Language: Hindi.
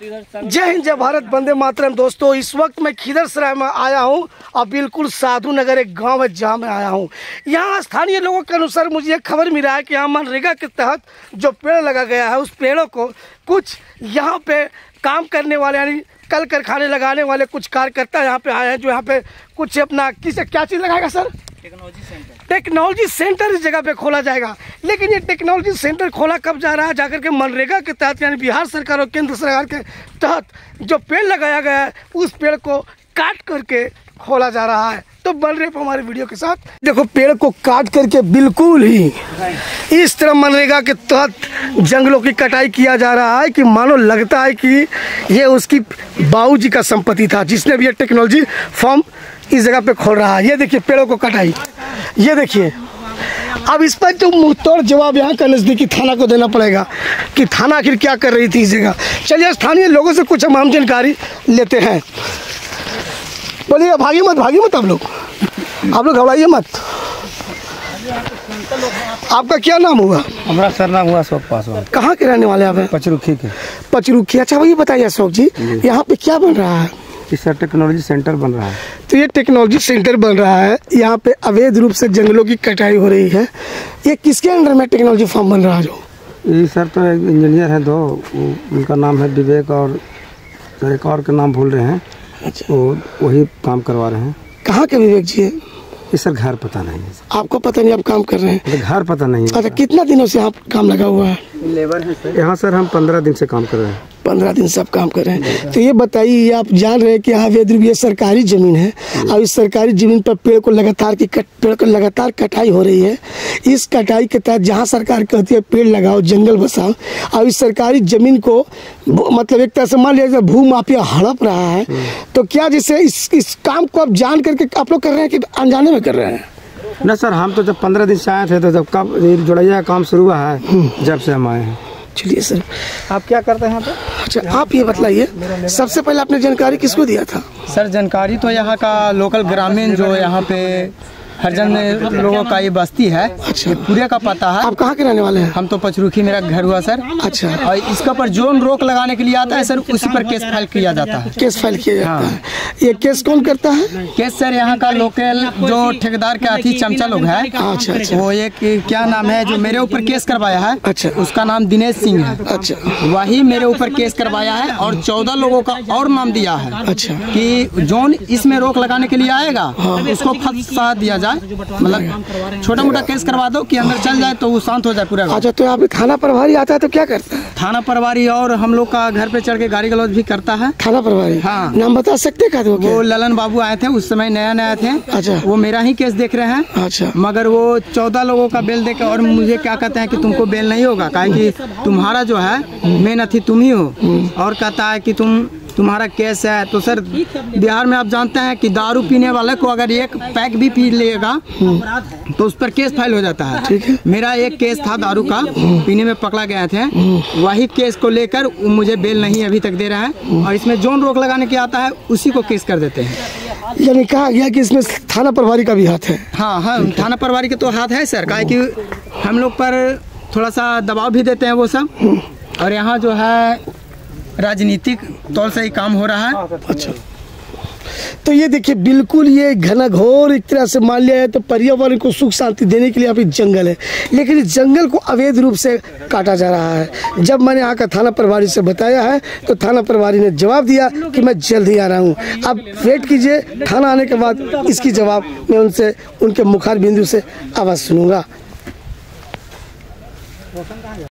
जय हिंद, जय भारत, वंदे मातरम। दोस्तों, इस वक्त मैं खिदरसराय में आया हूं और बिल्कुल साधु नगर एक गांव है जहां मैं आया हूं। यहां स्थानीय लोगों के अनुसार मुझे खबर मिला है कि यहाँ मनरेगा के तहत जो पेड़ लगा गया है उस पेड़ों को कुछ यहाँ पे काम करने वाले यानी कल कारखाने लगाने वाले कुछ कार्यकर्ता यहाँ पे आए हैं, जो यहाँ पे कुछ अपना क्या चीज़ लगाएगा सर? टेक्नोलॉजी सेंटर इस जगह पे खोला जाएगा। लेकिन ये टेक्नोलॉजी सेंटर खोला कब जा रहा है? जाकर के मनरेगा के तहत यानी बिहार सरकार और केंद्र सरकार के तहत जो पेड़ लगाया गया है उस पेड़ को काट करके खोला जा रहा है। तो बन रहे हमारे वीडियो के साथ देखो, पेड़ को काट करके बिल्कुल ही इस तरह मनरेगा के तहत जंगलों की कटाई किया जा रहा है कि मानो लगता है कि ये उसकी बाबूजी का संपत्ति था जिसने भी ये टेक्नोलॉजी फॉर्म इस जगह पे खोल रहा है। ये देखिए पेड़ों को कटाई, ये देखिए। अब इस पर जो मुंहतोड़ जवाब यहाँ का नज़दीकी थाना को देना पड़ेगा कि थाना आखिर क्या कर रही थी इस जगह। चलिए स्थानीय लोगों से कुछ हम जानकारी लेते हैं। बोलिए, भागिए मत आप लोग घबराइए मत। आपका क्या नाम हुआ? हमारा सरनाम हुआ अशोक पासवान। कहाँ के रहने वाले आप हैं? पचरुखी के। पचरुखी, अच्छा वही बताइए अशोक जी, यहाँ पे क्या बन रहा है? इस टेक्नोलॉजी सेंटर बन रहा है। तो ये टेक्नोलॉजी सेंटर बन रहा है, यहाँ पे अवैध रूप से जंगलों की कटाई हो रही है। ये किसके अंडर में टेक्नोलॉजी फार्म बन रहा है? जो ये सर तो एक इंजीनियर है दो, उनका नाम है विवेक और एक और का नाम भूल रहे हैं। अच्छा, वही काम करवा रहे हैं। कहाँ के विवेक जी है? ये सर घर पता नहीं है। आपको पता नहीं, आप काम कर रहे हैं? घर पता नहीं है। अच्छा, कितना दिनों से आप काम लगा हुआ है? लेबर है यहाँ सर, हम 15 दिन से काम कर रहे हैं। 15 दिन से आप काम कर रहे हैं। तो ये बताइए, आप जान रहे हैं कि यहाँ अवैध रूप ये सरकारी ज़मीन है और इस सरकारी ज़मीन पर पेड़ को लगातार कटाई हो रही है। इस कटाई के तहत जहाँ सरकार कहती है पेड़ लगाओ, जंगल बसाओ, और इस सरकारी ज़मीन को मतलब एक तरह से मान लिया जाए भू माफिया हड़प रहा है। तो क्या जैसे इस काम को आप जान करके आप लोग कर रहे हैं कि अनजाने में कर रहे हैं? न सर, हम तो जब 15 दिन से आए थे तो जब कब जुड़ैया काम शुरू हुआ है जब से हम आए हैं। चलिए सर, आप क्या करते हैं यहाँ पे? अच्छा, आप ये बताइए, सबसे पहले आपने जानकारी किसको दिया था? सर जानकारी तो यहाँ का लोकल ग्रामीण जो यहाँ पे हरजन लोगों का ये बस्ती है। अच्छा, पूरे का पता है। आप कहाँ के रहने वाले हैं? हम तो पचरुखी, मेरा घर हुआ सर। अच्छा, और इसका पर जोन रोक लगाने के लिए आता है सर, उसी पर केस फाइल किया जाता है। केस फाइल किया जाता है। ये केस कौन करता है? केस सर यहाँ का लोकल जो ठेकेदार के आती चमचा लोग है। अच्छा अच्छा, वो एक क्या नाम है जो मेरे ऊपर केस करवाया है? अच्छा, उसका नाम दिनेश सिंह है। अच्छा, वही मेरे ऊपर केस करवाया है और 14 लोगों का और नाम दिया है। अच्छा, कि जोन इसमें रोक लगाने के लिए आएगा उसको फंसा दिया जाए, मतलब छोटा मोटा केस करवा दो कि अंदर चल जाए तो वो शांत हो जाए पूरा। अच्छा, तो यहाँ पे थाना प्रभारी आता है तो क्या करता है? थाना प्रभारी और हम लोग का घर पे चढ़ के गाड़ी गलौज भी करता है। थाना प्रभारी, हाँ। नाम बता सकते हैं? वो ललन बाबू आए थे उस समय, नया थे। अच्छा, वो मेरा ही केस देख रहे हैं। अच्छा, मगर वो 14 लोगों का बेल देकर और मुझे क्या कहते हैं कि तुमको बेल नहीं होगा, कि तुम्हारा जो है मेन अथी तुम ही हो, और कहता है कि तुम्हारा केस है। तो सर बिहार में आप जानते हैं कि दारू पीने वाले को अगर एक पैक भी पी लेगा तो उस पर केस फाइल हो जाता है। ठीक है, मेरा एक केस था दारू का, पीने में पकड़ा गया थे। वही केस को लेकर मुझे बेल नहीं अभी तक दे रहा है और इसमें जोन रोक लगाने के आता है उसी को केस कर देते हैं। यानी कहा गया कि इसमें थाना प्रभारी का भी हाथ है? हाँ, थाना प्रभारी का तो हाथ है सर, कि हम लोग पर थोड़ा सा दबाव भी देते हैं वो सब। और यहाँ जो है राजनीतिक तौर से ही काम हो रहा है। अच्छा, तो ये देखिए बिल्कुल ये घनघोर एक तरह से मान लिया है तो पर्यावरण को सुख शांति देने के लिए यहाँ पे जंगल है, लेकिन इस जंगल को अवैध रूप से काटा जा रहा है। जब मैंने यहाँ का थाना प्रभारी से बताया है तो थाना प्रभारी ने जवाब दिया कि मैं जल्द ही आ रहा हूँ। अब वेट कीजिए, थाना आने के बाद इसकी जवाब मैं उनसे उनके मुखार बिंदु से आवाज़ सुनूंगा।